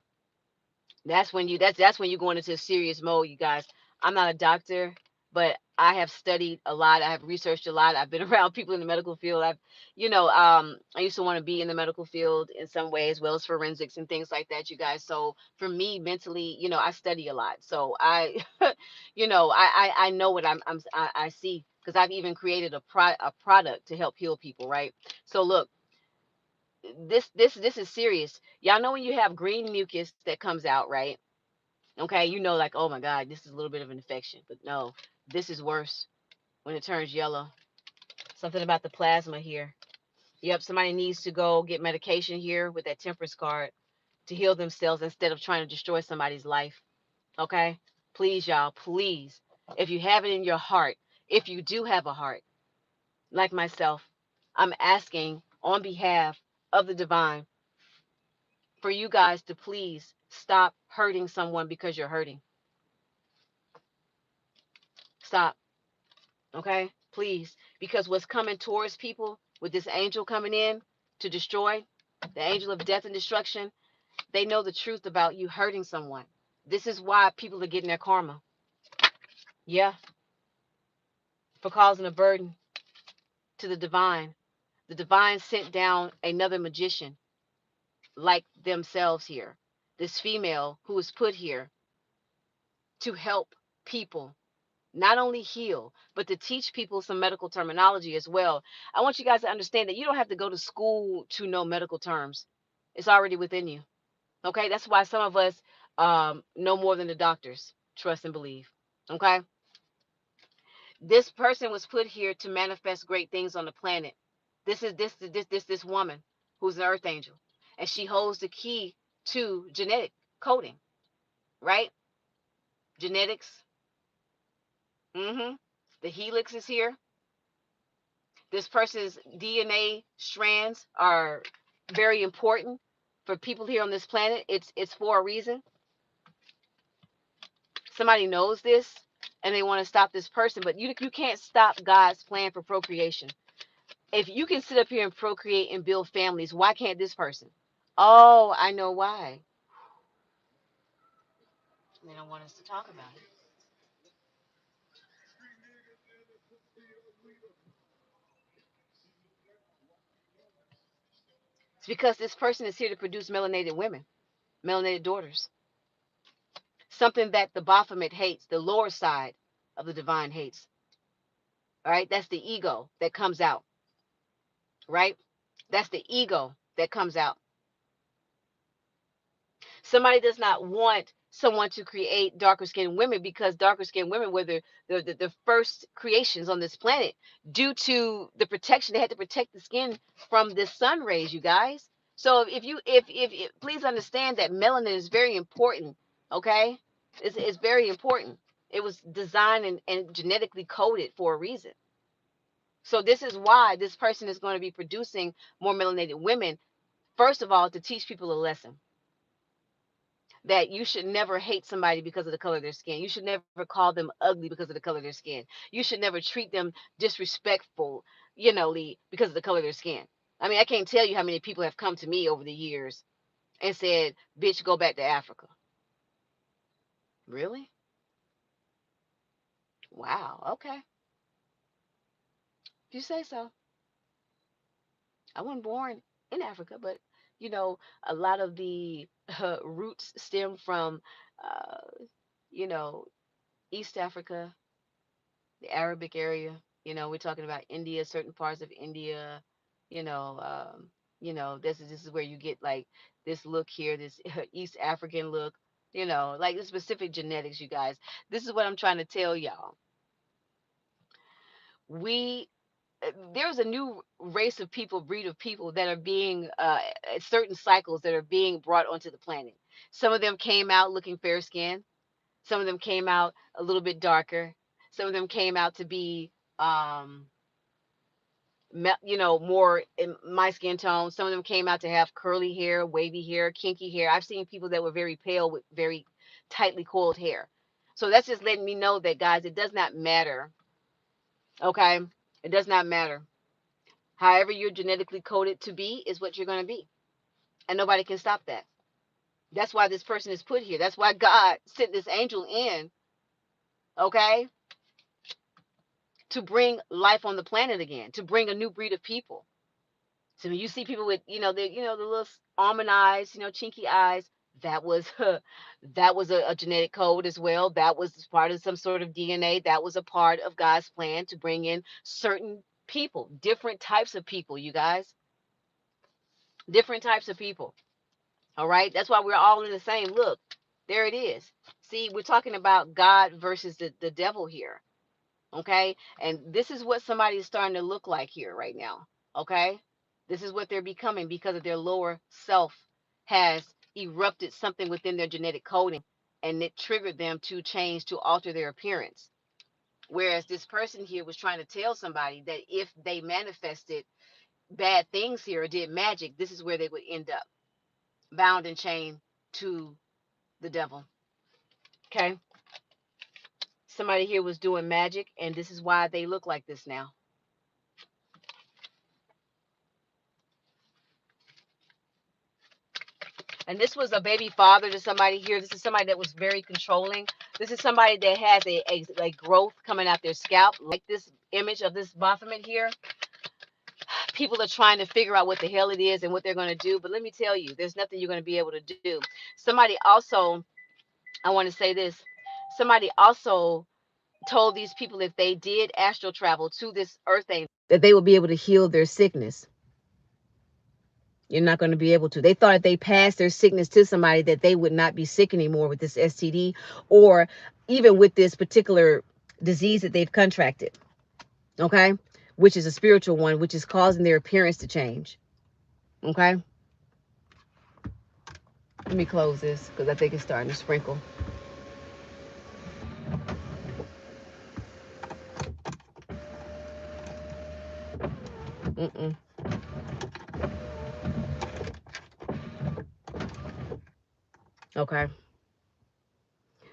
That's when you're going into serious mode, you guys. I'm not a doctor, but I have studied a lot. I have researched a lot. I've been around people in the medical field. I used to want to be in the medical field in some way, as well as forensics and things like that, you guys. So for me, mentally, I study a lot. So I know what I see, because I've even created a product to help heal people, right? So look, this is serious. Y'all know when you have green mucus that comes out, right? Okay, like, oh my God, this is a little bit of an infection. But no, this is worse when it turns yellow. Something about the plasma here. Yep, somebody needs to go get medication here with that temperance card to heal themselves instead of trying to destroy somebody's life. Okay? Please, y'all, please. If you have it in your heart, if you do have a heart, like myself, I'm asking on behalf of the divine for you guys to please stop hurting someone because you're hurting. Stop. Okay? Please. Because what's coming towards people with this angel coming in to destroy, the angel of death and destruction, they know the truth about you hurting someone. This is why people are getting their karma. Yeah, for causing a burden to the divine. The divine sent down another magician like themselves here. This female who was put here to help people not only heal, but to teach people some medical terminology as well. I want you guys to understand that you don't have to go to school to know medical terms. It's already within you. Okay, that's why some of us know more than the doctors. Trust and believe. Okay, this person was put here to manifest great things on the planet. This woman who's an earth angel, and she holds the key to genetic coding, right? Genetics. The helix is here. This person's DNA strands are very important for people here on this planet. It's for a reason. Somebody knows this and they want to stop this person, but you can't stop God's plan for procreation. If you can sit up here and procreate and build families, why can't this person? Oh, I know why. They don't want us to talk about it. It's because this person is here to produce melanated women, melanated daughters. Something that the Baphomet hates, the lower side of the divine hates. All right, that's the ego that comes out. Right, that's the ego that comes out. Somebody does not want someone to create darker skinned women because darker skinned women were the first creations on this planet due to the protection. They had to protect the skin from the sun rays, you guys. So if please understand that melanin is very important. Okay, it's very important. It was designed and genetically coded for a reason. So this is why this person is going to be producing more melanated women. First of all, to teach people a lesson that you should never hate somebody because of the color of their skin. You should never call them ugly because of the color of their skin. You should never treat them disrespectful, because of the color of their skin. I mean, I can't tell you how many people have come to me over the years and said, "Bitch, go back to Africa." Really? Wow. Okay. If you say so. I wasn't born in Africa, but you know, a lot of the roots stem from, uh, you know, East Africa, the Arabic area. We're talking about India, certain parts of India. You know, this is where you get like this look here, this East African look. Like the specific genetics, you guys. This is what I'm trying to tell y'all. We There's a new race of people, breed of people that are being at certain cycles that are being brought onto the planet. Some of them came out looking fair skinned. Some of them came out a little bit darker. Some of them came out to be, more in my skin tone. Some of them came out to have curly hair, wavy hair, kinky hair. I've seen people that were very pale with very tightly coiled hair. So that's just letting me know that, guys, it does not matter. Okay, it does not matter. However you're genetically coded to be is what you're going to be. And nobody can stop that. That's why this person is put here. That's why God sent this angel in, okay, to bring life on the planet again, to bring a new breed of people. So when you see people with, the little almond eyes, chinky eyes, that was that was a genetic code as well. That was part of some sort of DNA. That was a part of God's plan to bring in certain people, different types of people, you guys, different types of people. All right. That's why we're all in the same. Look, there it is. See, we're talking about God versus the devil here. Okay. And this is what somebody is starting to look like here right now. Okay. This is what they're becoming because of their lower self has erupted something within their genetic coding, and it triggered them to change, to alter their appearance. Whereas this person here was trying to tell somebody that if they manifested bad things here or did magic, this is where they would end up, bound and chained to the devil. Okay. Somebody here was doing magic, and this is why they look like this now. And this was a baby father to somebody here. This is somebody that was very controlling. This is somebody that has a growth coming out their scalp, like this image of this Baphomet here. People are trying to figure out what the hell it is and what they're going to do. But let me tell you, there's nothing you're going to be able to do. Somebody also, I want to say this, somebody also told these people if they did astral travel to this earth angel, that they would be able to heal their sickness. You're not going to be able to. They thought if they passed their sickness to somebody that they would not be sick anymore with this STD or even with this particular disease that they've contracted. Okay? Which is a spiritual one, which is causing their appearance to change. Okay? Let me close this because I think it's starting to sprinkle. Mm-mm. Okay.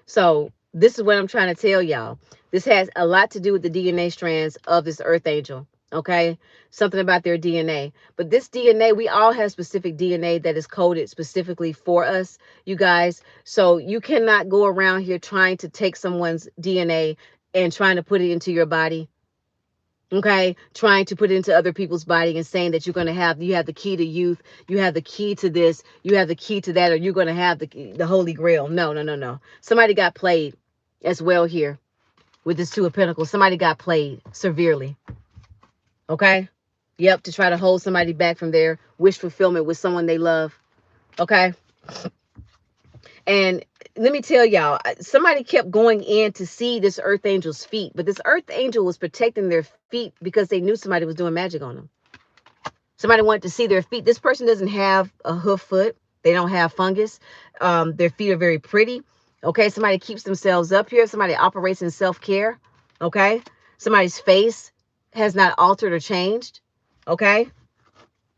So this is what I'm trying to tell y'all. This has a lot to do with the DNA strands of this earth angel. Okay. Something about their DNA. But this DNA, we all have specific DNA that is coded specifically for us, you guys. So you cannot go around here trying to take someone's DNA and trying to put it into your body. Okay, trying to put it into other people's body and saying that you have the key to youth, you have the key to this, you have the key to that, or you're going to have the Holy Grail. No, no, no, no. Somebody got played as well here with this Two of Pentacles. Somebody got played severely. Okay, yep, to try to hold somebody back from their wish fulfillment with someone they love. Okay, and let me tell y'all, somebody kept going in to see this earth angel's feet, but this earth angel was protecting their feet because they knew somebody was doing magic on them. Somebody wanted to see their feet. This person doesn't have a hoof foot. They don't have fungus. Their feet are very pretty. Okay, somebody keeps themselves up here. Somebody operates in self-care. Okay, somebody's face has not altered or changed. Okay,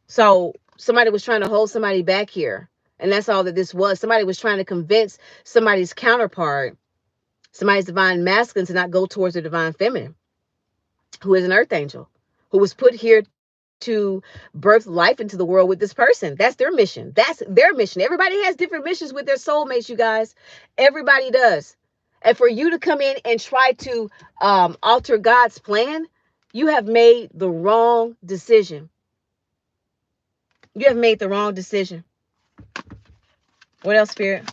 so somebody was trying to hold somebody back here. And that's all that this was. Somebody was trying to convince somebody's counterpart, somebody's divine masculine, to not go towards the divine feminine, who is an earth angel, who was put here to birth life into the world with this person. That's their mission. That's their mission. Everybody has different missions with their soulmates, you guys. Everybody does. And for you to come in and try to alter God's plan, you have made the wrong decision. You have made the wrong decision. What else, Spirit?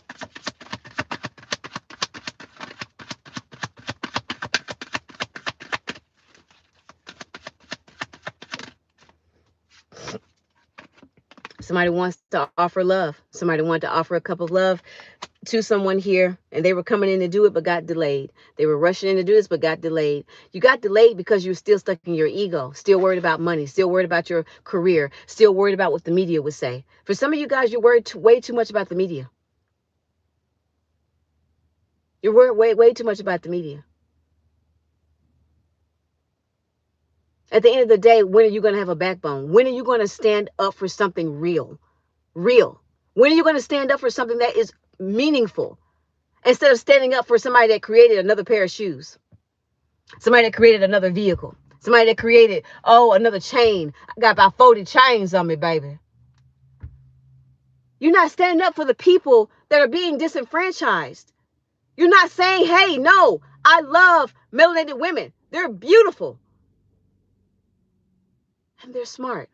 Somebody wants to offer love. Somebody wanted to offer a cup of love to someone here, and they were coming in to do it, but got delayed. They were rushing in to do this, but got delayed. You got delayed because you're still stuck in your ego, still worried about money, still worried about your career, still worried about what the media would say. For some of you guys, you're worried way too much about the media. You're worried way too much about the media. At the end of the day, when are you going to have a backbone? When are you going to stand up for something real? Real. When are you going to stand up for something that is meaningful? Instead of standing up for somebody that created another pair of shoes, somebody that created another vehicle, somebody that created, another chain. I got about 40 chains on me, baby. You're not standing up for the people that are being disenfranchised. You're not saying, hey, no, I love melanated women. They're beautiful. And they're smart.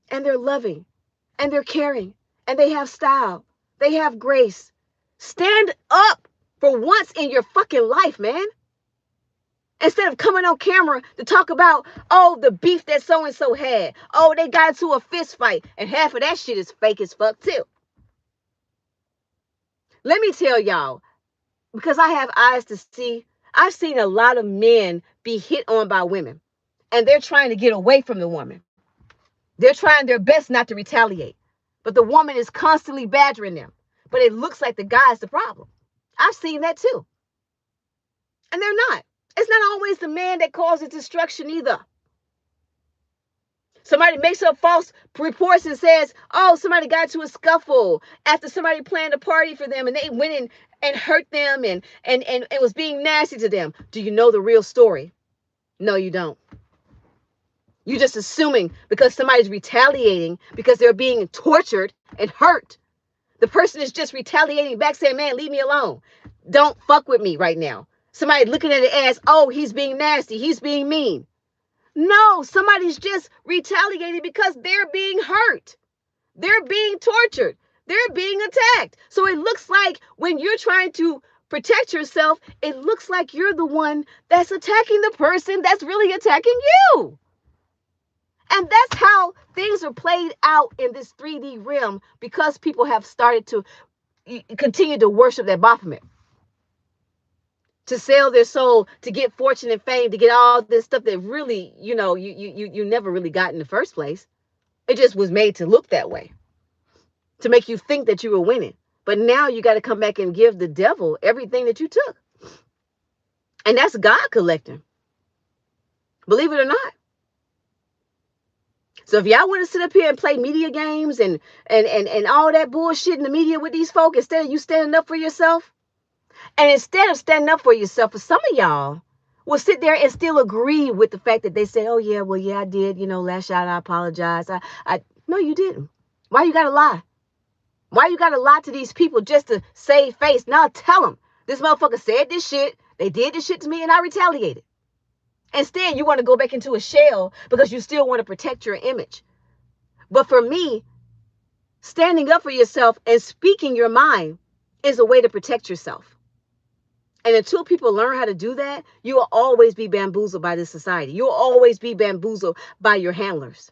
And they're loving. And they're caring. And they have style. They have grace. Stand up for once in your fucking life, man. Instead of coming on camera to talk about, the beef that so-and-so had. Oh, they got into a fist fight. And half of that shit is fake as fuck, too. Let me tell y'all, because I have eyes to see, I've seen a lot of men be hit on by women. And they're trying to get away from the woman. They're trying their best not to retaliate, but the woman is constantly badgering them. But it looks like the guy is the problem. I've seen that too. And they're not. It's not always the man that causes destruction either. Somebody makes up false reports and says, oh, somebody got to a scuffle after somebody planned a party for them and they went in and hurt them and it was being nasty to them. Do you know the real story? No, you don't. You're just assuming because somebody's retaliating because they're being tortured and hurt. The person is just retaliating back saying, man, leave me alone. Don't fuck with me right now. Somebody looking at it as, oh, he's being nasty. He's being mean. No, somebody's just retaliating because they're being hurt. They're being tortured. They're being attacked. So it looks like when you're trying to protect yourself, it looks like you're the one that's attacking the person that's really attacking you. And that's how things are played out in this 3D realm because people have started to continue to worship that Baphomet, to sell their soul, to get fortune and fame, to get all this stuff that really, you never really got in the first place. It just was made to look that way, to make you think that you were winning. But now you got to come back and give the devil everything that you took. And that's God collecting. Believe it or not. So if y'all want to sit up here and play media games and all that bullshit in the media with these folk, instead of you standing up for yourself, and instead of standing up for yourself, for some of y'all will sit there and still agree with the fact that they said, oh yeah, well, yeah, I did, last shot, I apologize. No, you didn't. Why you got to lie? Why you got to lie to these people just to save face? Now tell them this motherfucker said this shit. They did this shit to me and I retaliated. Instead, you want to go back into a shell because you still want to protect your image. But for me, standing up for yourself and speaking your mind is a way to protect yourself. And until people learn how to do that, you will always be bamboozled by this society. You'll always be bamboozled by your handlers.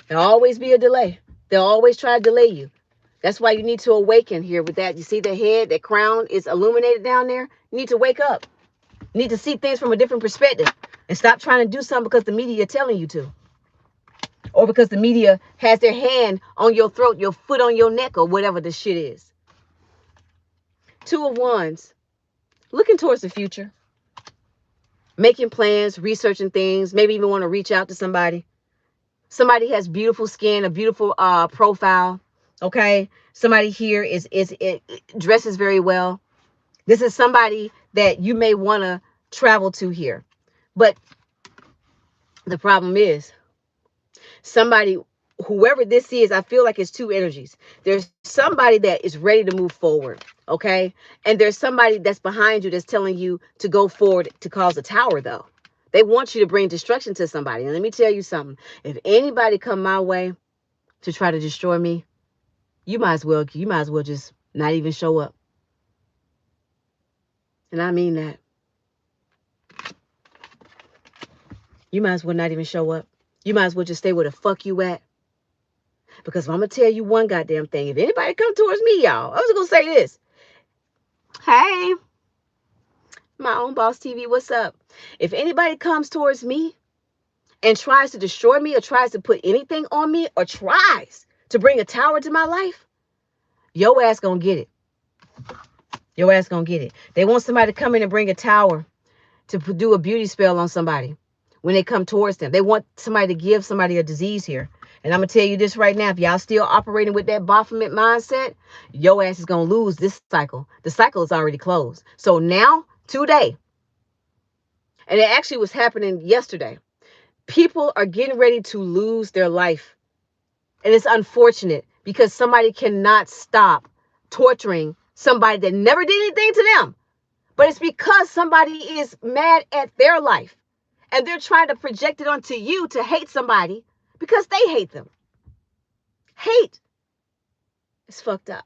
There'll always be a delay. They'll always try to delay you. That's why you need to awaken here with that. You see the head, that crown is illuminated down there? You need to wake up. You need to see things from a different perspective and stop trying to do something because the media is telling you to. Or because the media has their hand on your throat, your foot on your neck, or whatever the shit is. Two of Wands, looking towards the future, making plans, researching things, maybe even want to reach out to somebody. Somebody has beautiful skin, a beautiful profile. Okay, somebody here is dresses very well. This is somebody that you may want to travel to here, but the problem is somebody, whoever this is, I feel like it's two energies. There's somebody that is ready to move forward, okay? And there's somebody that's behind you that's telling you to go forward to cause a tower, though. They want you to bring destruction to somebody. And let me tell you something. If anybody come my way to try to destroy me, you might as well just not even show up. And I mean that. You might as well not even show up. You might as well just stay where the fuck you at. Because I'm going to tell you one goddamn thing. If anybody come towards me, y'all, I was going to say this. Hey, my own boss TV, what's up? If anybody comes towards me and tries to destroy me or tries to put anything on me or tries to bring a tower to my life, your ass going to get it. Your ass going to get it. They want somebody to come in and bring a tower to do a beauty spell on somebody when they come towards them. They want somebody to give somebody a disease here. And I'm going to tell you this right now. If y'all still operating with that Baphomet mindset, your ass is going to lose this cycle. The cycle is already closed. So now, today, and it actually was happening yesterday, people are getting ready to lose their life. And it's unfortunate because somebody cannot stop torturing somebody that never did anything to them. But it's because somebody is mad at their life. And they're trying to project it onto you to hate somebody because they hate them. Hate is fucked up.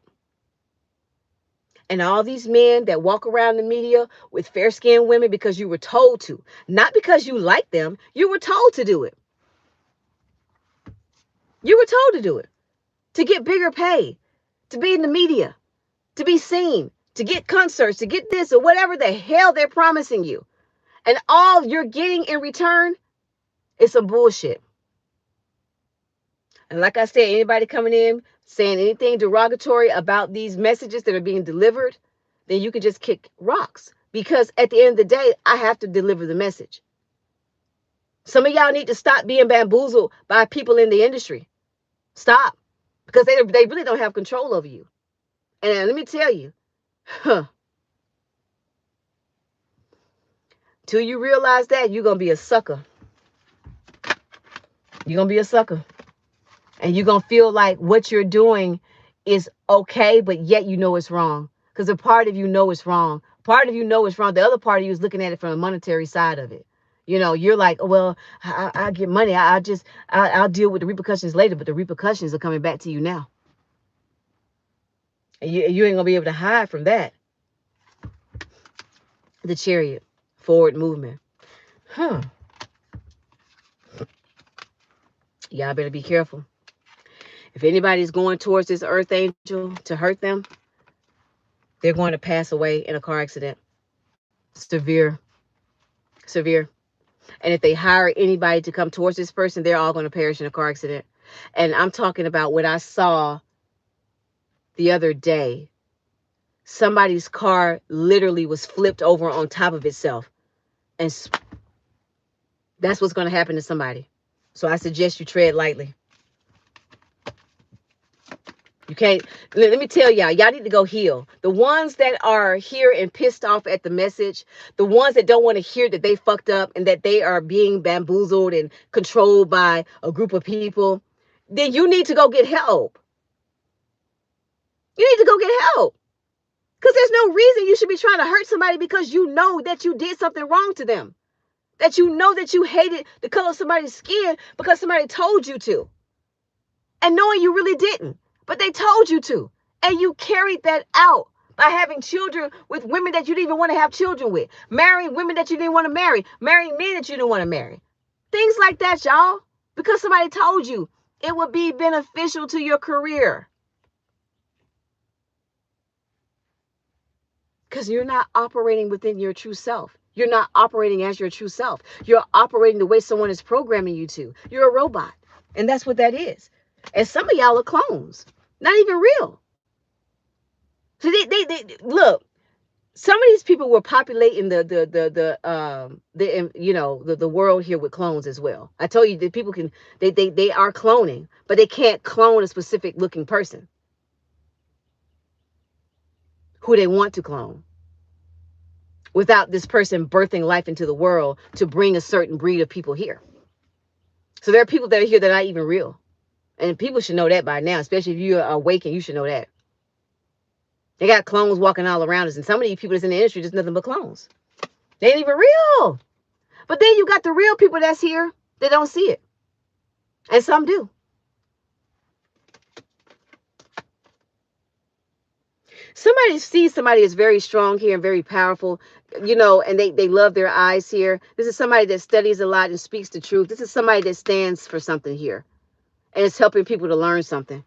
And all these men that walk around the media with fair-skinned women because you were told to, not because you like them, you were told to do it. You were told to do it, to get bigger pay, to be in the media, to be seen, to get concerts, to get this or whatever the hell they're promising you. And all you're getting in return It's some bullshit. And like I said, anybody coming in saying anything derogatory about these messages that are being delivered, then you can just kick rocks. Because at the end of the day, I have to deliver the message. Some of y'all need to stop being bamboozled by people in the industry. Stop. Because they really don't have control over you. And let me tell you, till you realize that, you're going to be a sucker. You're going to be a sucker. And you're going to feel like what you're doing is okay, but yet you know it's wrong. Because a part of you know it's wrong. Part of you know it's wrong. The other part of you is looking at it from a monetary side of it. You know, you're like, oh, well, I get money. I'll deal with the repercussions later, but the repercussions are coming back to you now. And you ain't going to be able to hide from that. The Chariot, forward movement. Y'all better be careful. If anybody's going towards this earth angel to hurt them, they're going to pass away in a car accident. Severe. And if they hire anybody to come towards this person, they're all going to perish in a car accident. And I'm talking about what I saw the other day. Somebody's car literally was flipped over on top of itself. And that's what's going to happen to somebody. So I suggest you tread lightly. You can't, let me tell y'all need to go heal. The ones that are here and pissed off at the message, the ones that don't want to hear that they fucked up and that they are being bamboozled and controlled by a group of people, then you need to go get help. You need to go get help. Because there's no reason you should be trying to hurt somebody because you know that you did something wrong to them. That you know that you hated the color of somebody's skin because somebody told you to. And knowing you really didn't. But they told you to. And you carried that out by having children with women that you didn't even want to have children with. Marrying women that you didn't want to marry. Marrying men that you didn't want to marry. Things like that, y'all. Because somebody told you it would be beneficial to your career. Because you're not operating within your true self. You're not operating as your true self. You're operating the way someone is programming you to. You're a robot. And that's what that is. And some of y'all are clones. Not even real. So they look. Some of these people were populating the world here with clones as well. I told you that people can they are cloning, but they can't clone a specific looking person who they want to clone without this person birthing life into the world to bring a certain breed of people here. So there are people that are here that are not even real. And people should know that by now, especially if you're awake and you should know that. They got clones walking all around us. And some of these people that's in the industry, just nothing but clones. They ain't even real. But then you got the real people that's here that don't see it. And some do. Somebody sees somebody that's very strong here and very powerful, and they love their eyes here. This is somebody that studies a lot and speaks the truth. This is somebody that stands for something here. And it's helping people to learn something.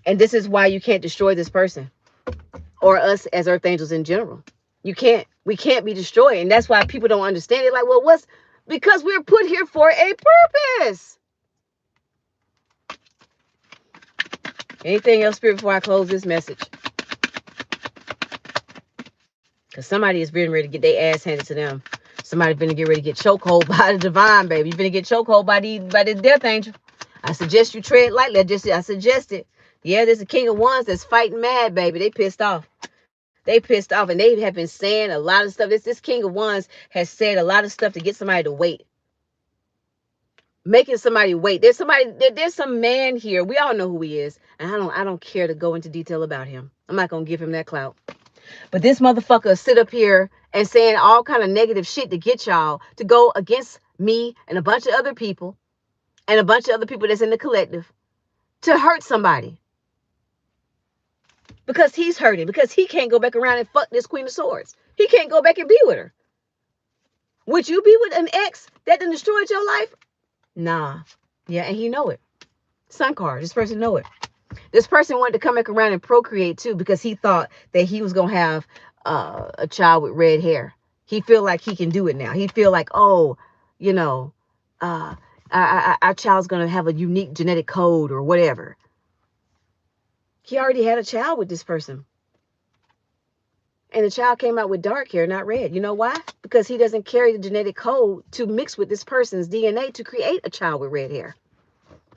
And this is why you can't destroy this person. Or us as earth angels in general. You can't. We can't be destroyed. And that's why people don't understand it. Like, well, because we're put here for a purpose. Anything else, Spirit, before I close this message? Because somebody is getting ready to get their ass handed to them. Somebody finna get ready to get chokehold by the divine, baby. You finna get chokehold by the death angel. I suggest you tread lightly. I suggest it. Yeah, there's a king of wands that's fighting mad, baby. They pissed off. They pissed off, and they have been saying a lot of stuff. This king of wands has said a lot of stuff to get somebody to wait. Making somebody wait. There's some man here. We all know who he is. And I don't care to go into detail about him. I'm not going to give him that clout. But this motherfucker sit up here and saying all kind of negative shit to get y'all to go against me and a bunch of other people and a bunch of other people that's in the collective to hurt somebody. Because he's hurting. Because he can't go back around and fuck this Queen of Swords. He can't go back and be with her. Would you be with an ex that done destroyed your life? Nah. Yeah, and he know it. Sun card. This person know it. This person wanted to come back around and procreate too because he thought that he was going to have a child with red hair. He feel like he can do it now. He feel like, oh, our child's going to have a unique genetic code or whatever. He already had a child with this person. And the child came out with dark hair, not red. You know why? Because he doesn't carry the genetic code to mix with this person's DNA to create a child with red hair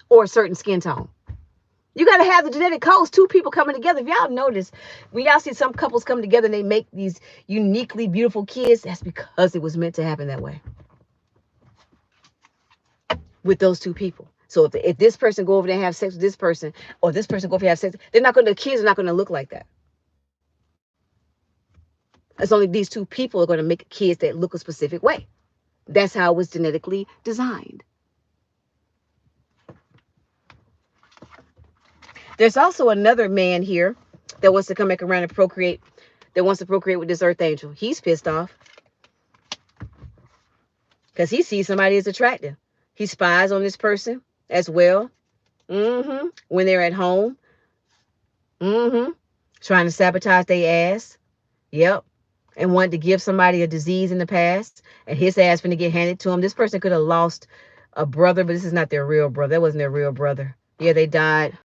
or a certain skin tone. You got to have the genetic codes, two people coming together. If y'all notice, when y'all see some couples come together and they make these uniquely beautiful kids, that's because it was meant to happen that way with those two people. So if this person go over there and have sex with this person, or this person go over here and have sex, the kids are not going to look like that. It's only these two people are going to make kids that look a specific way. That's how it was genetically designed. There's also another man here that wants to come back around and procreate, that wants to procreate with this earth angel. He's pissed off because he sees somebody as attractive. He spies on this person as well. When they're at home. Trying to sabotage their ass. Yep. And wanted to give somebody a disease in the past, and his ass finna get handed to him. This person could have lost a brother, but this is not their real brother. That wasn't their real brother. Yeah, they died.